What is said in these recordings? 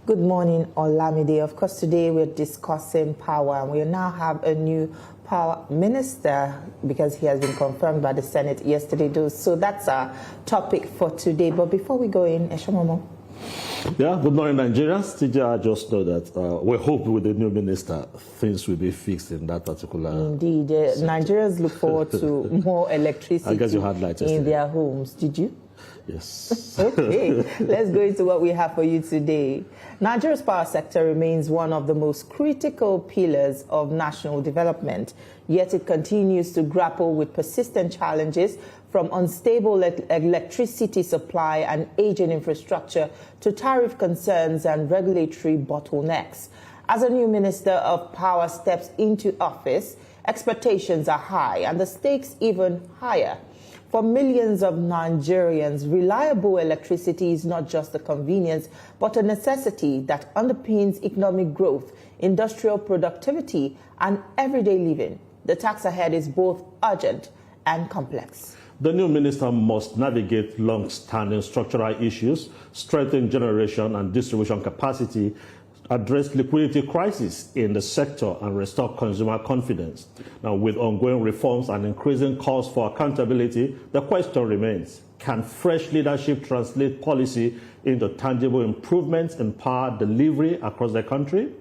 Good morning, Olamide. Of course, today we're discussing power, and we now have a new power minister because he has been confirmed by the Senate yesterday. So that's our topic for today. But before we go in, Eshomomo. Yeah, good morning, Nigerians. I just know that we hope with the new minister, things will be fixed in that particular... Indeed. Nigerians look forward to more electricity I guess you had light in their homes. Did you? Yes. Okay, let's go into what we have for you today. Nigeria's power sector remains one of the most critical pillars of national development, yet it continues to grapple with persistent challenges from unstable electricity supply and aging infrastructure to tariff concerns and regulatory bottlenecks. As a new Minister of Power steps into office, expectations are high and the stakes even higher. For millions of Nigerians, reliable electricity is not just a convenience, but a necessity that underpins economic growth, industrial productivity, and everyday living. The task ahead is both urgent and complex. The new minister must navigate long-standing structural issues, strengthen generation and distribution capacity, address liquidity crisis in the sector, and restore consumer confidence. Now, with ongoing reforms and increasing calls for accountability, the question remains, can fresh leadership translate policy into tangible improvements in power delivery across the country?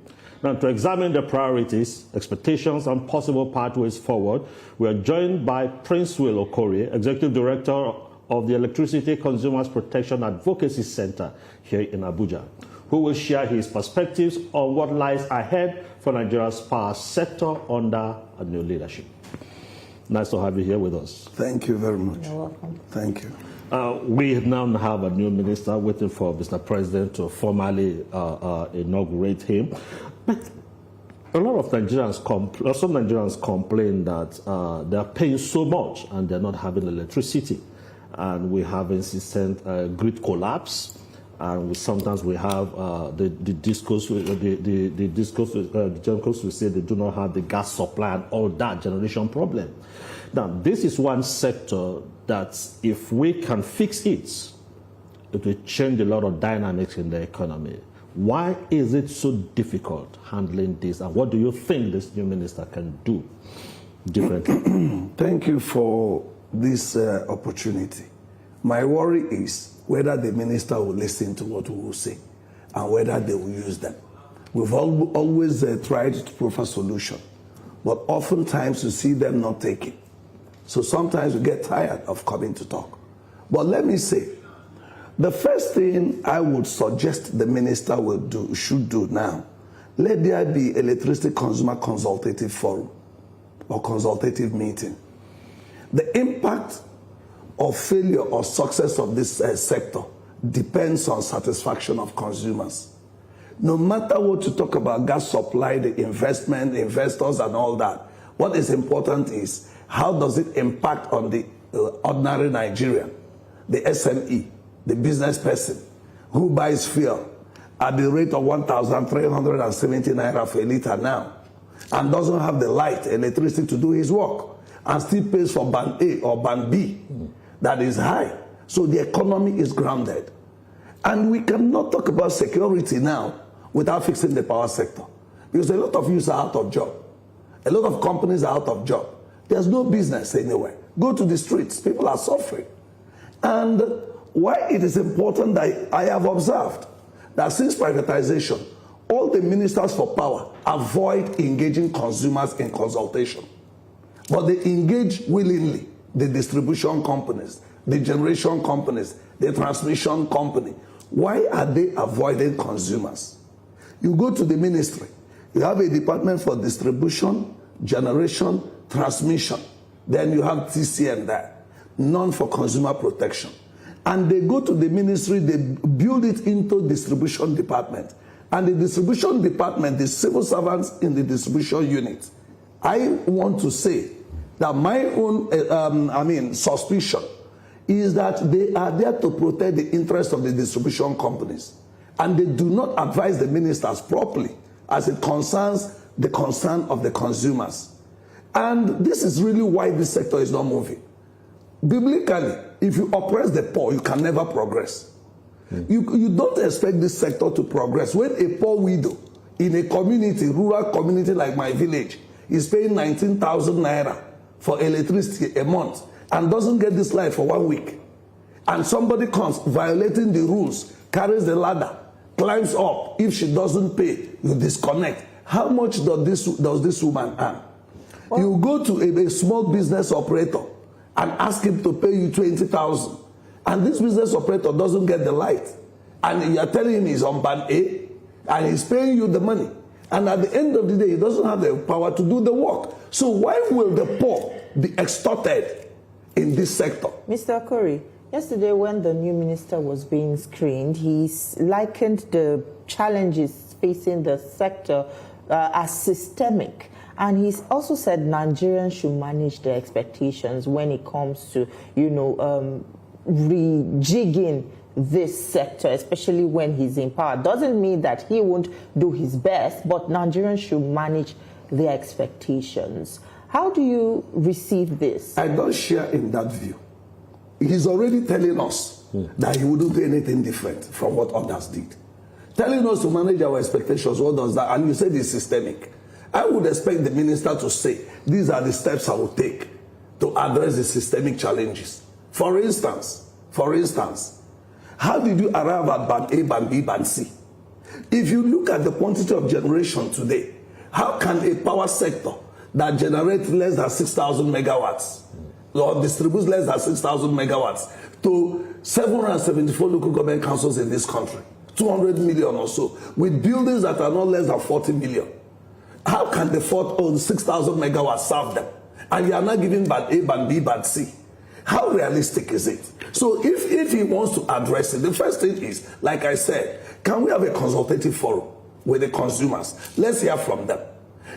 Now, to examine the priorities, expectations, and possible pathways forward, we are joined by Princewill Okorie, Executive Director of the Electricity Consumers Protection Advocacy Center here in Abuja, who will share his perspectives on what lies ahead for Nigeria's power sector under a new leadership. Nice to have you here with us. Thank you very much. You're welcome. Thank you. We now have a new minister waiting for Mr. President to formally inaugurate him. But a lot of Nigerians, some Nigerians complain that they're paying so much and they're not having electricity. And we have insistent grid collapse. And sometimes we have the discourse, the gencos will say they do not have the gas supply and all that generation problem. Now, this is one sector that if we can fix it, it will change a lot of dynamics in the economy. Why is it so difficult handling this? And what do you think this new minister can do differently? Thank you for this opportunity. My worry is whether the minister will listen to what we will say and whether they will use them. We've always tried to proffer solution, but oftentimes you see them not taking. So sometimes we get tired of coming to talk. But let me say, the first thing I would suggest the minister should do now, let there be electricity consumer consultative forum or consultative meeting. The impact of failure or success of this sector depends on satisfaction of consumers. No matter what you talk about gas supply, the investment, investors and all that, what is important is how does it impact on the ordinary Nigerian, the SME, the business person who buys fuel at the rate of 1,370 naira for a liter now and doesn't have the light, electricity to do his work and still pays for band A or band B. That is high. So the economy is grounded. And we cannot talk about security now without fixing the power sector. Because a lot of youths are out of job. A lot of companies are out of job. There's no business anywhere. Go to the streets, people are suffering. And why it is important that I have observed that since privatization, all the ministers for power avoid engaging consumers in consultation. But they engage willingly the distribution companies, the generation companies, the transmission company. Why are they avoiding consumers? You go to the ministry, you have a department for distribution, generation, transmission. Then you have TCN there, none for consumer protection. And they go to the ministry, they build it into distribution department. And the distribution department, the civil servants in the distribution unit, I want to say that my own suspicion is that they are there to protect the interests of the distribution companies. And they do not advise the ministers properly as it concerns the concern of the consumers. And this is really why this sector is not moving. Biblically, if you oppress the poor, you can never progress. You don't expect this sector to progress when a poor widow in a community, rural community like my village, is paying 19,000 naira for electricity a month and doesn't get this light for 1 week. And somebody comes violating the rules, carries the ladder, climbs up. If she doesn't pay, you disconnect. How much does this woman earn? Well, you go to a small business operator and ask him to pay you 20,000, and this business operator doesn't get the light, and you are telling him he's on band A, and he's paying you the money, and at the end of the day, he doesn't have the power to do the work. So why will the poor be extorted in this sector? Mr. Okorie, yesterday when the new minister was being screened, he likened the challenges facing the sector as systemic. And he's also said Nigerians should manage their expectations when it comes to, rejigging this sector, especially when he's in power. Doesn't mean that he won't do his best, but Nigerians should manage their expectations. How do you receive this? I don't share in that view. He's already telling us that he wouldn't do anything different from what others did. Telling us to manage our expectations, what does that? And you said it's systemic. I would expect the minister to say, these are the steps I will take to address the systemic challenges. For instance, how did you arrive at band A, band B, band C? If you look at the quantity of generation today, how can a power sector that generates less than 6,000 megawatts or distributes less than 6,000 megawatts to 774 local government councils in this country, 200 million or so, with buildings that are not less than 40 million? How can the 6,000 megawatts serve them? And you are not giving band A, band B, band C. How realistic is it? So if he wants to address it, the first thing is, like I said, can we have a consultative forum with the consumers? Let's hear from them.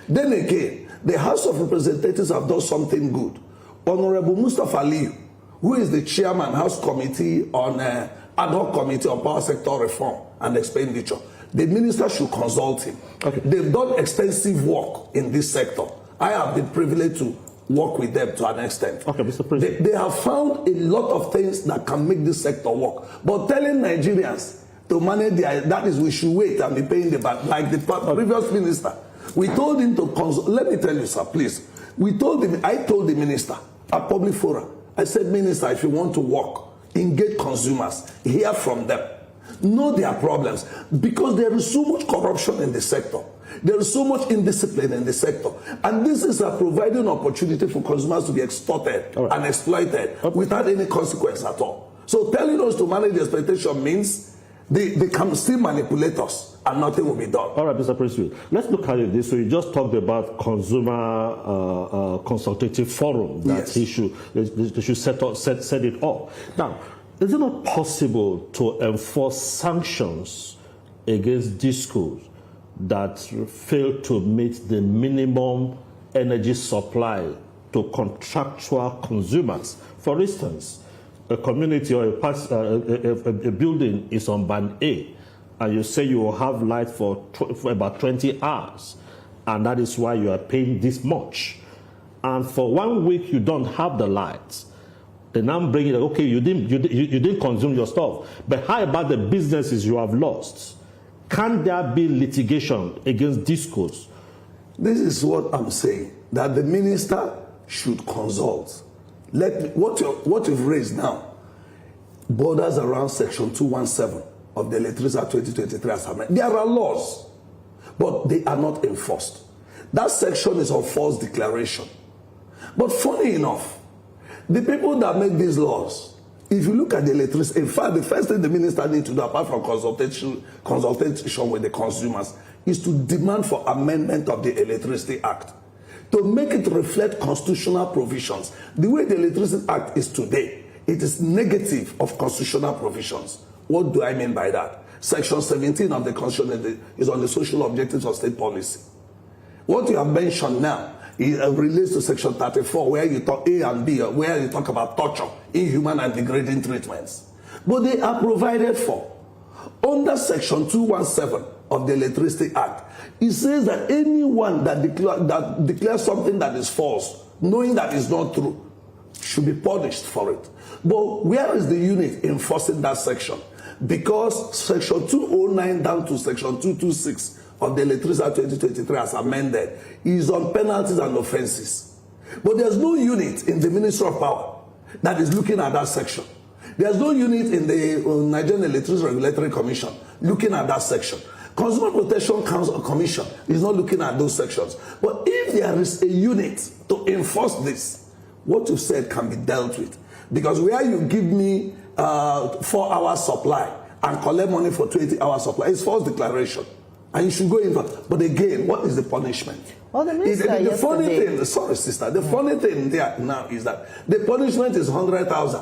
Then again, the House of Representatives have done something good. Honorable Mustafa Aliyu, who is the chairman, House Committee on Ad hoc Committee on Power Sector Reform and Expenditure, the minister should consult him. Okay. They've done extensive work in this sector. I have been privileged to work with them to an extent. Okay, Mr. President. They have found a lot of things that can make this sector work. But telling Nigerians to manage that is, we should wait and be paying the back, like the previous minister. We told him to consult. Let me tell you, sir, please. I told the minister at public forum, I said, Minister, if you want to work, engage consumers, hear from them, know their problems, because there is so much corruption in the sector. There is so much indiscipline in the sector. And this is providing opportunity for consumers to be extorted and exploited without any consequence at all. So telling us to manage the expectation means they can still manipulate us and nothing will be done. All right, Mr. Princewill, let's look at it this way. You just talked about consumer consultative forum that they should set it up. Now, is it not possible to enforce sanctions against discos that fail to meet the minimum energy supply to contractual consumers? For instance, a community or a building is on band A, and you say you will have light for about 20 hours, and that is why you are paying this much. And for 1 week you don't have the lights. They now bring it, okay, you didn't consume your stuff, but how about the businesses you have lost? Can there be litigation against discos? This is what I'm saying, that the minister should consult. What you've raised now borders around Section 217 of the Electricity Act 2023 Assembly. There are laws, but they are not enforced. That section is of false declaration. But funny enough, the people that make these laws, if you look at the electricity, in fact, the first thing the minister needs to do, apart from consultation with the consumers, is to demand for amendment of the Electricity Act to make it reflect constitutional provisions. The way the Electricity Act is today, it is negative of constitutional provisions. What do I mean by that? Section 17 of the Constitution is on the social objectives of state policy. What you have mentioned now, it relates to Section 34, where you talk A and B, where you talk about torture, inhuman and degrading treatments. But they are provided for. Under Section 217 of the Electricity Act, it says that anyone that declares something that is false, knowing that is not true, should be punished for it. But where is the unit enforcing that section? because Section 209 down to Section 226 of the Electricity Act 2023 as amended is on penalties and offences. But there's no unit in the Ministry of Power that is looking at that section. There's no unit in the Nigerian Electricity Regulatory Commission looking at that section. Consumer Protection Commission is not looking at those sections. But if there is a unit to enforce this, what you've said can be dealt with. Because where you give me 4 hours supply and collect money for 20 hours supply, it's false declaration. And you should go in. But again, what is the punishment? Well, the minister the funny thing, sorry sister, the funny thing there now is that the punishment is 100,000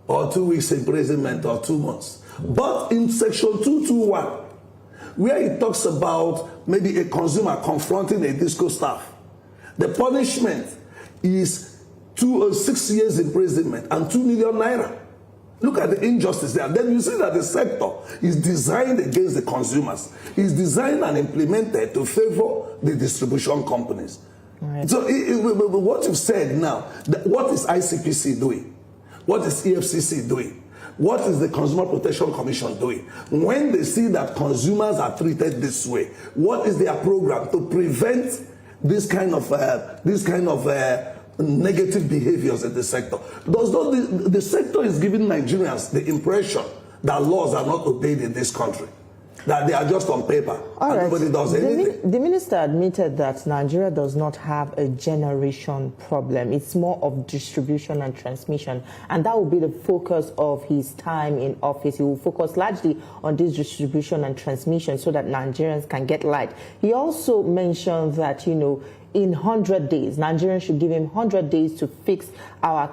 or 2 weeks imprisonment or 2 months. But in Section 221, where it talks about maybe a consumer confronting a disco staff, the punishment is 2 or 6 years imprisonment and 2 million naira. Look at the injustice there. Then you see that the sector is designed against the consumers. It's designed and implemented to favor the distribution companies. Right. So what you've said now, what is ICPC doing? What is EFCC doing? What is the Consumer Protection Commission doing? When they see that consumers are treated this way, what is their program to prevent this kind of negative behaviors in the sector? The sector is giving Nigerians the impression that laws are not obeyed in this country, that they are just on paper. All right. Nobody does anything. The minister admitted that Nigeria does not have a generation problem. It's more of distribution and transmission. And that will be the focus of his time in office. He will focus largely on this distribution and transmission so that Nigerians can get light. He also mentioned that, in 100 days, Nigerians should give him 100 days to fix our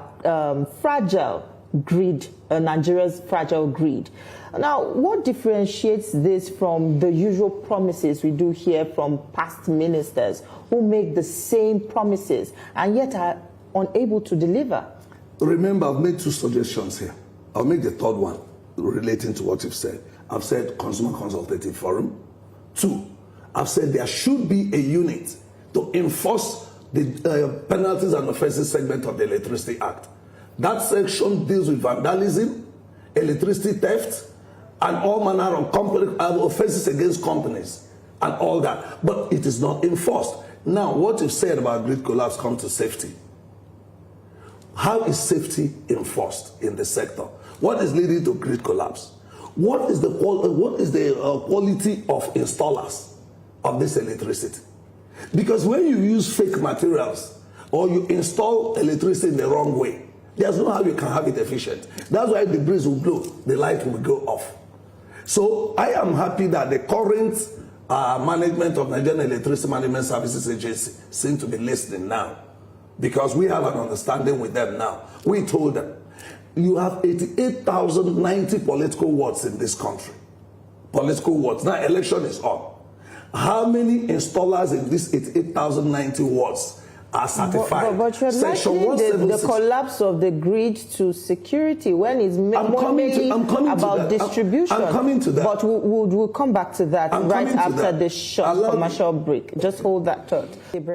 fragile grid, Nigeria's fragile grid. Now, what differentiates this from the usual promises we do hear from past ministers who make the same promises and yet are unable to deliver? Remember, I've made 2 suggestions here. I'll make the 3rd one relating to what you've said. I've said Consumer Consultative Forum. 2, I've said there should be a unit to enforce the penalties and offences segment of the Electricity Act. That section deals with vandalism, electricity theft, and all manner of offences against companies and all that. But it is not enforced. Now, what you've said about grid collapse comes to safety. How is safety enforced in the sector? What is leading to grid collapse? What is the quality of installers of this electricity? Because when you use fake materials or you install electricity in the wrong way, there's no how you can have it efficient. That's why the breeze will blow, the light will go off. So I am happy that the current management of Nigerian Electricity Management Services Agency seem to be listening now, because we have an understanding with them now. We told them, you have 88,090 political wards in this country. Political wards. Now election is on. How many installers in these 88,090 wards are certified? But you're likening the collapse of the grid to security when it's mainly about distribution. I'm coming to that. But we'll come back to that right after the short commercial break. Just hold that thought.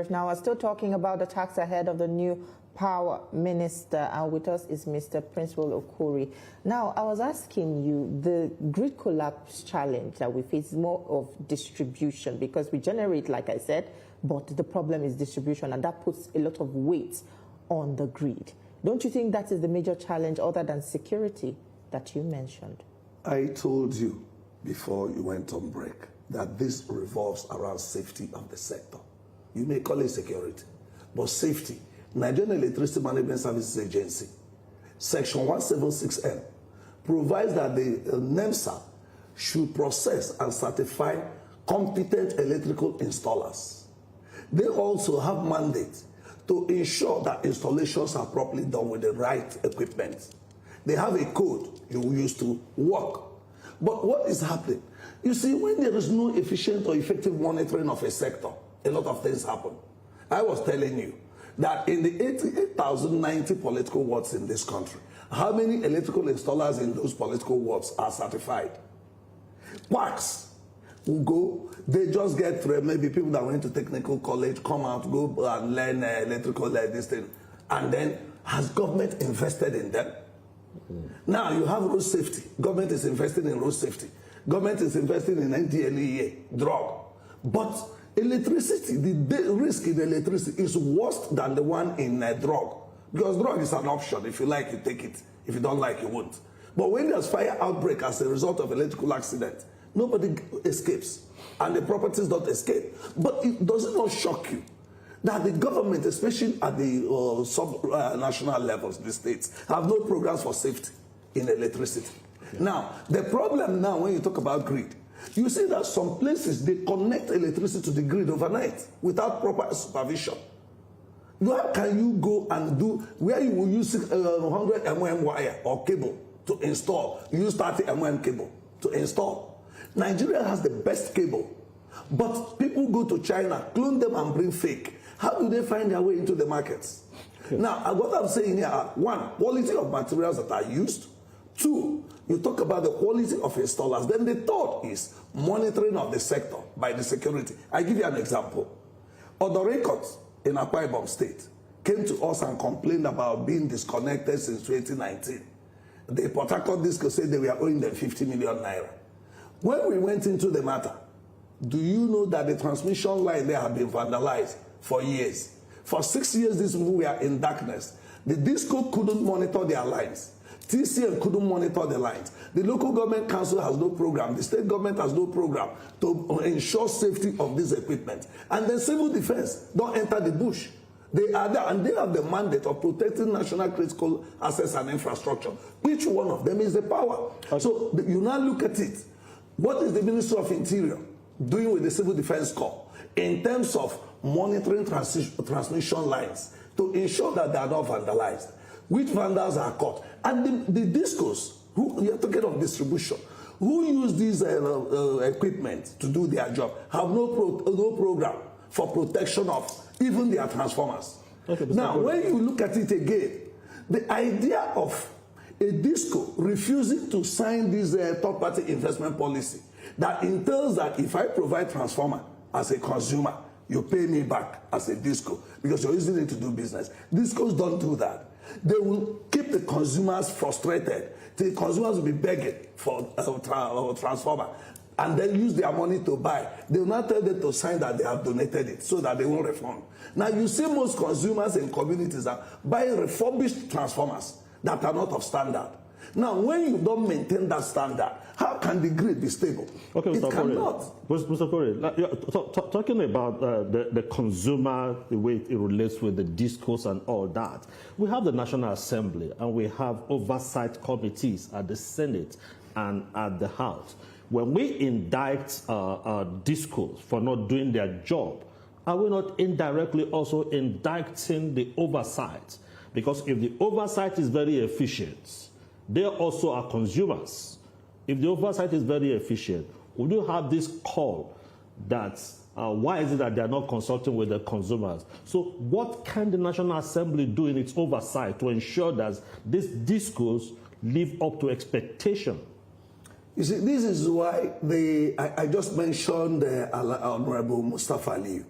Now, we're still talking about the tax ahead of the new Power Minister, and with us is Mr. Princewill Okorie. Now, I was asking you, the grid collapse challenge that we face is more of distribution, because we generate, like I said, but the problem is distribution, and that puts a lot of weight on the grid. Don't you think that is the major challenge other than security that you mentioned? I told you before you went on break that this revolves around safety of the sector. You may call it security, but safety. Nigerian Electricity Management Services Agency, Section 176M, provides that the NEMSA should process and certify competent electrical installers. They also have mandate to ensure that installations are properly done with the right equipment. They have a code you use to work. But what is happening? You see, when there is no efficient or effective monitoring of a sector, a lot of things happen. I was telling you that in the 88,090 political wards in this country, how many electrical installers in those political wards are certified? Parks will go, they just get through, maybe people that went to technical college, come out, go and learn electrical this thing. And then, has government invested in them? Now you have road safety. Government is investing in road safety. Government is investing in NDLEA, drug. But electricity, the risk in electricity is worse than the one in drug. Because drug is an option. If you like, you take it. If you don't like, you won't. But when there's fire outbreak as a result of electrical accident, nobody escapes. And the properties don't escape. But does it not shock you that the government, especially at the sub-national levels, the states, have no programs for safety in electricity? Yeah. Now, the problem now when you talk about grid, you see that some places, they connect electricity to the grid overnight without proper supervision. How can you go and do, where you will use 100 mm wire or cable to install, use 30 mm cable to install? Nigeria has the best cable, but people go to China, clone them and bring fake. How do they find their way into the markets? Okay. Now, what I'm saying here are, one, quality of materials that are used. Two, you talk about the quality of installers. Then the third is monitoring of the sector by the security. I give you an example. Odorekot in Akwa Ibom State came to us and complained about being disconnected since 2019. The Port Harcourt Disco said they were owing them 50 million naira. When we went into the matter, do you know that the transmission line there had been vandalized for years? For 6 years, these people were in darkness. The Disco couldn't monitor their lines. TCM couldn't monitor the lines. The local government council has no program. The state government has no program to ensure safety of this equipment. And the civil defense don't enter the bush. They are there and they have the mandate of protecting national critical assets and infrastructure. Each one of them is the power. Okay. So you now look at it. What is the Ministry of Interior doing with the Civil Defense Corps in terms of monitoring transmission lines to ensure that they are not vandalized? Which vandals are caught? And the discos, who you're talking of distribution, who use these equipment to do their job, have no program for protection of even their transformers. Okay, now, when you look at it again, the idea of a disco refusing to sign this third-party investment policy that entails that if I provide transformer as a consumer, you pay me back as a disco because you're using it to do business. Discos don't do that. They will keep the consumers frustrated. The consumers will be begging for a transformer and then use their money to buy. They will not tell them to sign that they have donated it so that they won't refund. Now you see most consumers in communities are buying refurbished transformers that are not of standard. Now when you don't maintain that standard, how can the grid be stable? Okay, Mr. It cannot. Mr. Okorie, talking about the consumer, the way it relates with the discourse and all that, we have the National Assembly and we have oversight committees at the Senate and at the House. When we indict discourse for not doing their job, are we not indirectly also indicting the oversight? Because if the oversight is very efficient, they also are consumers. If the oversight is very efficient, would you have this call that why is it that they are not consulting with the consumers? So what can the National Assembly do in its oversight to ensure that this discourse live up to expectation? You see, this is why I just mentioned Honorable Mustafa Ali,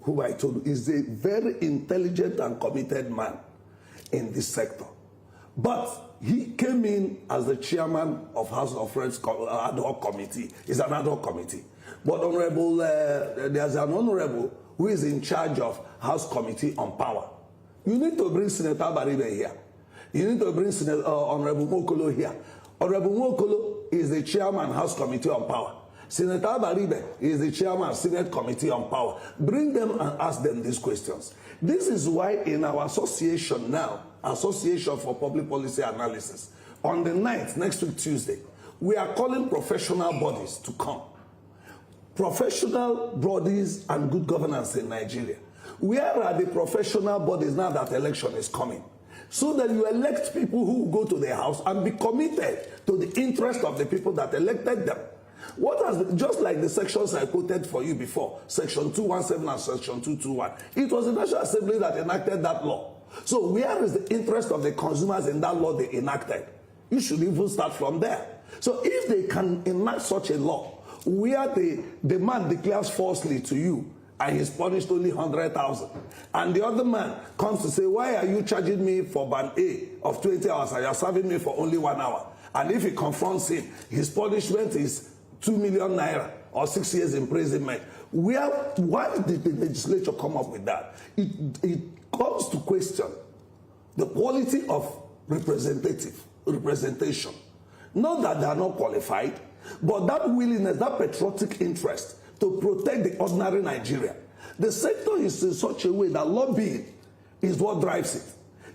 who I told you is a very intelligent and committed man in this sector. But he came in as the chairman of House of Reps ad hoc committee. It's an ad hoc committee. But there's an honorable who is in charge of House Committee on Power. You need to bring Senator Baribe here. You need to bring Honorable Mokolo here. Honorable Mokolo is the chairman House Committee on Power. Senator Baribe is the chairman Senate Committee on Power. Bring them and ask them these questions. This is why in our association now, Association for Public Policy Analysis, on the 9th, next week Tuesday, we are calling professional bodies to come. Professional bodies and good governance in Nigeria. Where are the professional bodies now that election is coming? So that you elect people who go to the house and be committed to the interest of the people that elected them. Just like the sections I quoted for you before, Section 217 and Section 221, it was the National Assembly that enacted that law. So where is the interest of the consumers in that law they enacted? You should even start from there. So if they can enact such a law, where the man declares falsely to you and he's punished only 100,000. And the other man comes to say, why are you charging me for band A of 20 hours and you're serving me for only 1 hour? And if he confronts him, his punishment is 2 million naira or 6 years imprisonment. Why did the legislature come up with that? It calls to question the quality of representation. Not that they are not qualified, but that willingness, that patriotic interest to protect the ordinary Nigerian. The sector is in such a way that lobbying is what drives it.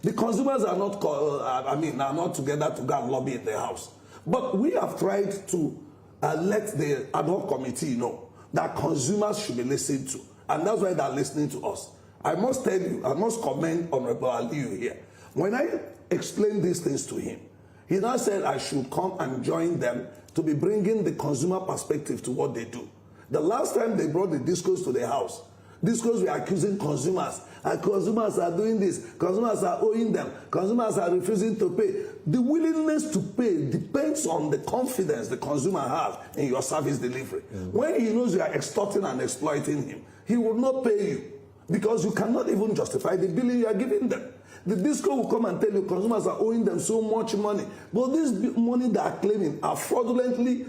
The consumers are not, are not together to go and lobby in the house. But we have tried to let the ad hoc committee know that consumers should be listened to. And that's why they're listening to us. I must tell you, I must commend Honorable Aliyu here. When I explained these things to him, he now said I should come and join them to be bringing the consumer perspective to what they do. The last time they brought the discos to the house, discos were accusing consumers, and consumers are doing this, consumers are owing them, consumers are refusing to pay. The willingness to pay depends on the confidence the consumer has in your service delivery. When he knows you are extorting and exploiting him, he will not pay you because you cannot even justify the billing you are giving them. The disco will come and tell you consumers are owing them so much money. But this money they are claiming are fraudulently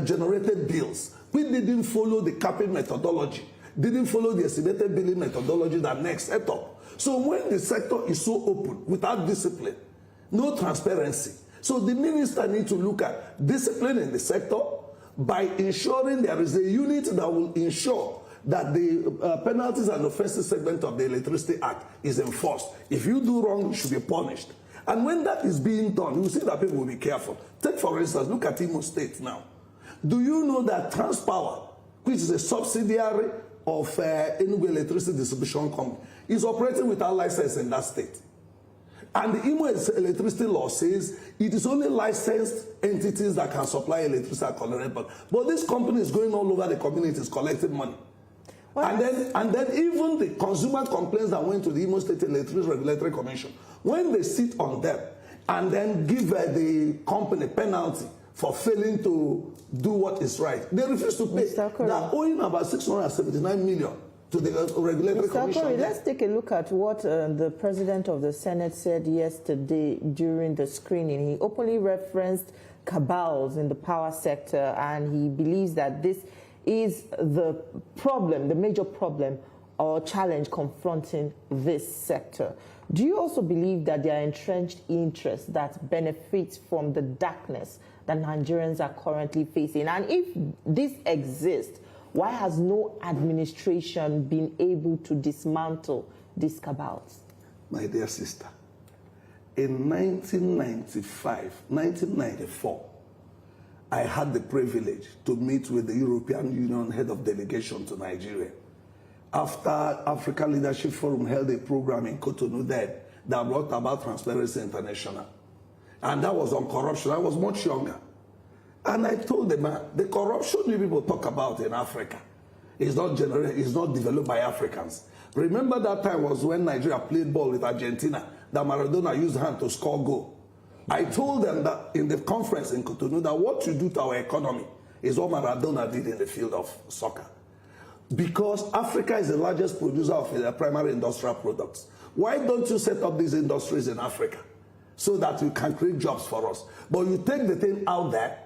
generated bills. We didn't follow the capping methodology, didn't follow the estimated billing methodology that NEC set up. So when the sector is so open, without discipline, no transparency, so the minister needs to look at discipline in the sector by ensuring there is a unit that will ensure that the penalties and offenses segment of the Electricity Act is enforced. If you do wrong, you should be punished. And when that is being done, you see that people will be careful. Take, for instance, look at Imo State now. Do you know that Transpower, which is a subsidiary of Enugu Electricity Distribution Company, is operating without license in that state? And the Imo electricity law says it is only licensed entities that can supply electricity at collect. But this company is going all over the communities collecting money. And then even the consumer complaints that went to the Imo State Electricity Regulatory Commission, when they sit on them and then give the company penalty for failing to do what is right, they refuse to pay. They are owing about 679 million to the Regulatory Commission. Okorie, let's take a look at what the President of the Senate said yesterday during the screening. He openly referenced cabals in the power sector, and he believes that this is the problem, the major problem or challenge confronting this sector. Do you also believe that there are entrenched interests that benefit from the darkness that Nigerians are currently facing? And if this exists, why has no administration been able to dismantle these cabals? My dear sister, in 1994, I had the privilege to meet with the European Union head of delegation to Nigeria. After Africa Leadership Forum held a program in Cotonou then that brought about Transparency International. And that was on corruption. I was much younger. And I told the man, the corruption you people talk about in Africa is not developed by Africans. Remember that time was when Nigeria played ball with Argentina, that Maradona used hand to score goal. I told them that in the conference in Cotonou that what you do to our economy is what Maradona did in the field of soccer. Because Africa is the largest producer of primary industrial products. Why don't you set up these industries in Africa so that you can create jobs for us? But you take the thing out there.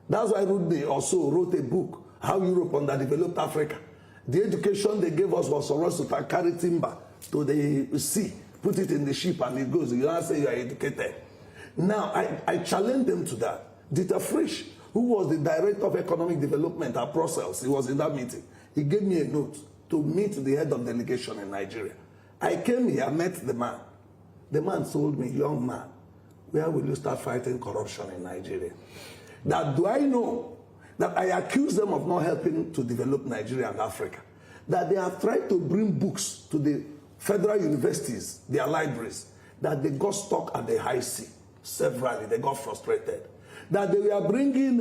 That's why Rudy also wrote a book, How Europe Underdeveloped Africa. The education they gave us was for us to carry timber to the sea, put it in the ship, and it goes. You don't say you are educated. Now, I challenge them to that. Dieter Frisch, who was the Director of Economic Development at Brussels, he was in that meeting. He gave me a note to meet the head of delegation in Nigeria. I came here, met the man. The man told me, young man, where will you start fighting corruption in Nigeria? That do I know that I accuse them of not helping to develop Nigeria and Africa? That they have tried to bring books to the federal universities, their libraries, that they got stuck at the high sea. Severally, they got frustrated. That they were bringing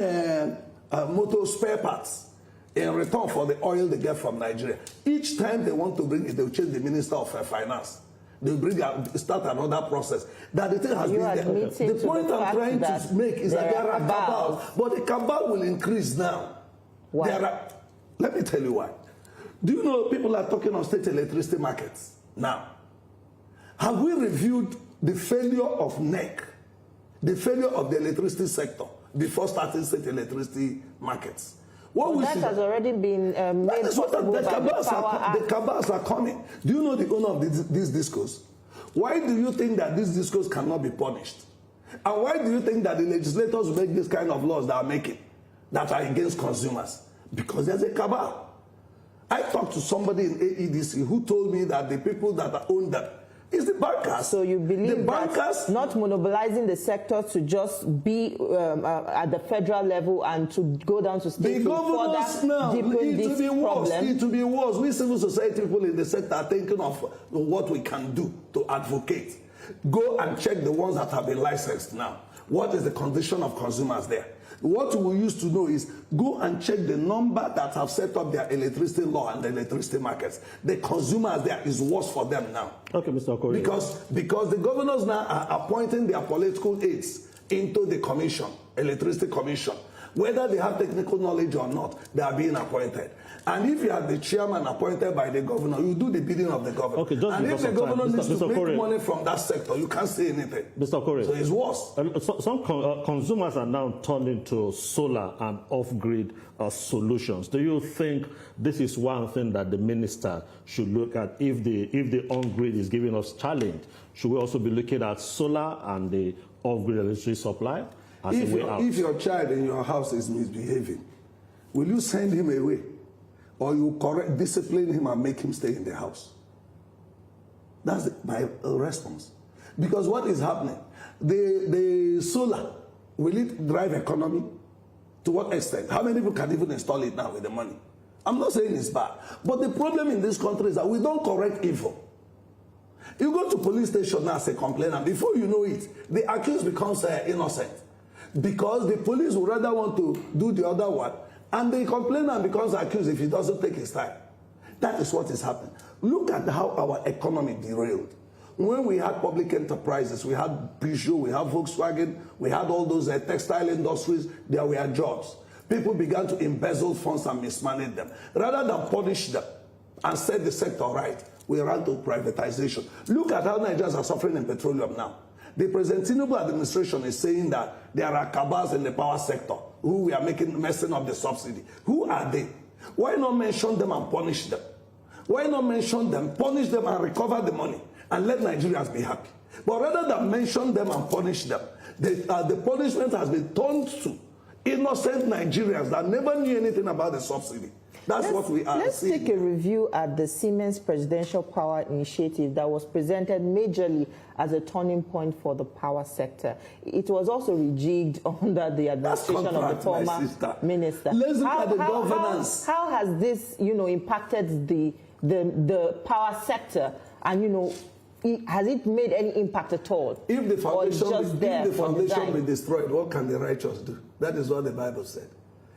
motor spare parts in return for the oil they get from Nigeria. Each time they want to bring it, they will change the Minister of Finance. They will start another process. That the thing has been there. The point I'm trying to make is that there are cabals, but the cabal will increase now. Why? Let me tell you why. Do you know people are talking of state electricity markets now? Have we reviewed the failure of NEC, the failure of the electricity sector before starting state electricity markets? That has already been made possible by the Power Act. The cabals are coming. Do you know the owner of this discourse? Why do you think that this discourse cannot be punished? And why do you think that the legislators make this kind of laws that are making, that are against consumers? Because there's a cabal. I talked to somebody in AEDC who told me that the people that own them is the bankers. So you believe that not monopolizing the sector to just be at the federal level and to go down to state to further deepen this problem? It will be worse. We civil society people in the sector are thinking of what we can do to advocate. Go and check the ones that have been licensed now. What is the condition of consumers there? What we used to know is go and check the number that have set up their electricity law and the electricity markets. The consumers there is worse for them now. Okay, Mr. Okorie. Because the governors now are appointing their political aides into the commission, electricity commission. Whether they have technical knowledge or not, they are being appointed. And if you are the chairman appointed by the governor, you do the bidding of the governor. Okay, just and if the governor needs to make Okorie, money from that sector, you can't say anything. Mr. Okorie, so it's worse. Some consumers are now turning to solar and off-grid solutions. Do you think this is one thing that the minister should look at if the on-grid is giving us challenge? Should we also be looking at solar and the off-grid electricity supply as a way out? If your child in your house is misbehaving, will you send him away? Or you discipline him and make him stay in the house? That's my response. Because what is happening? The solar, will it drive economy? To what extent? How many people can even install it now with the money? I'm not saying it's bad. But the problem in this country is that we don't correct evil. You go to police station now as a complainant, before you know it, the accused becomes innocent. Because the police would rather want to do the other one, and the complainant becomes accused if he doesn't take his time. That is what is happening. Look at how our economy derailed. When we had public enterprises, we had Peugeot, we had Volkswagen, we had all those textile industries, there were jobs. People began to embezzle funds and mismanage them. Rather than punish them and set the sector right, we ran to privatization. Look at how Nigerians are suffering in petroleum now. The President Tinubu administration is saying that there are cabals in the power sector who we are messing up the subsidy. Who are they? Why not mention them and punish them? Why not mention them, punish them and recover the money and let Nigerians be happy? But rather than mention them and punish them, the punishment has been turned to innocent Nigerians that never knew anything about the subsidy. That's what we are Let's seeing. take a review at the Siemens Presidential Power Initiative that was presented majorly as a turning point for the power sector. It was also rejigged under the administration of the former minister. Let's look at the governance. How has this, impacted the power sector? And, has it made any impact at all? If the foundation be destroyed, what can the righteous do? That is what the Bible said.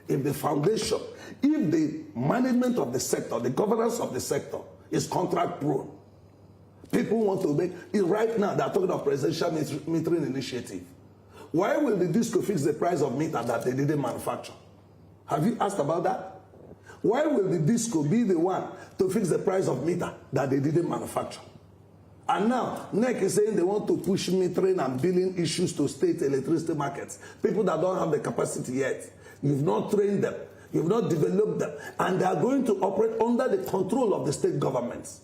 If the management of the sector, the governance of the sector is contract prone, people want to make it right now. They're talking of presidential metering initiative. Why will the DISCO fix the price of meter that they didn't manufacture? Have you asked about that? Why will the DISCO be the one to fix the price of meter that they didn't manufacture? And now, NEC is saying they want to push metering and billing issues to state electricity markets. People that don't have the capacity yet. You've not trained them. You've not developed them. And they are going to operate under the control of the state governments.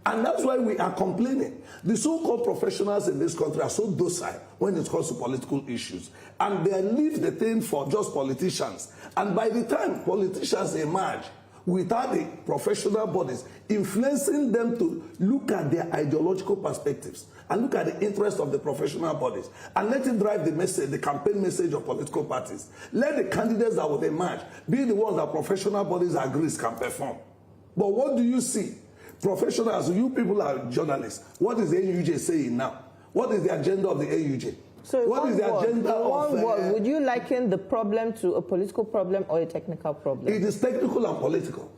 And that's why we are complaining. The so-called professionals in this country are so docile when it comes to political issues. And they leave the thing for just politicians. And by the time politicians emerge, without the professional bodies influencing them to look at their ideological perspectives and look at the interest of the professional bodies and let it drive the message, the campaign message of political parties. Let the candidates that will emerge be the ones that professional bodies agree can perform. But what do you see? Professionals, you people are journalists. What is the AUJ saying now? What is the agenda of the AUJ? So what is the agenda of... would you liken the problem to a political problem or a technical problem? It is technical and political.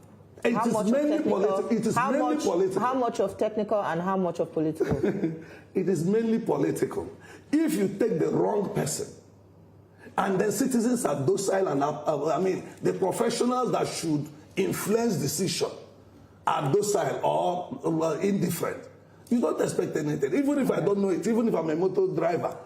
It is mainly political. How much of technical and how much of political? It is mainly political. If you take the wrong person, and then citizens are docile and, the professionals that should influence decision are docile or indifferent, you don't expect anything. Even if I don't know it, even if I'm a motor driver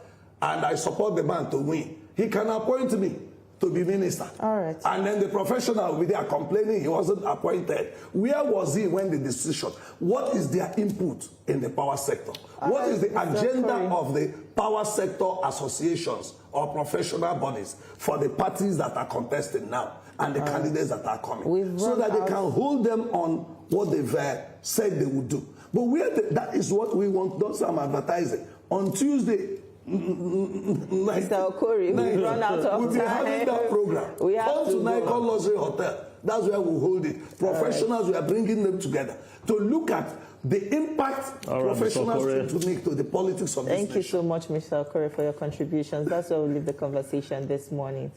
and I support the man to win, he can appoint me to be minister. All right. And then the professional will be there complaining he wasn't appointed. Where was he when the decision? What is their input in the power sector? What is the agenda of the power sector associations or professional bodies for the parties that are contesting now and the candidates that are coming? So that they can hold them on what they've said they would do. But that is what we want. Don't say I'm advertising. On Tuesday, Mr. Okorie, we've run out of time. We'll be having that program. We have Come to Nikon Luxury Hotel. That's where we'll hold it. Professionals, we are bringing them together to look at the impact professionals to make to the politics of this nation. Thank you so much, Mr. Okorie, for your contributions. That's where we'll leave the conversation this morning. Thank you.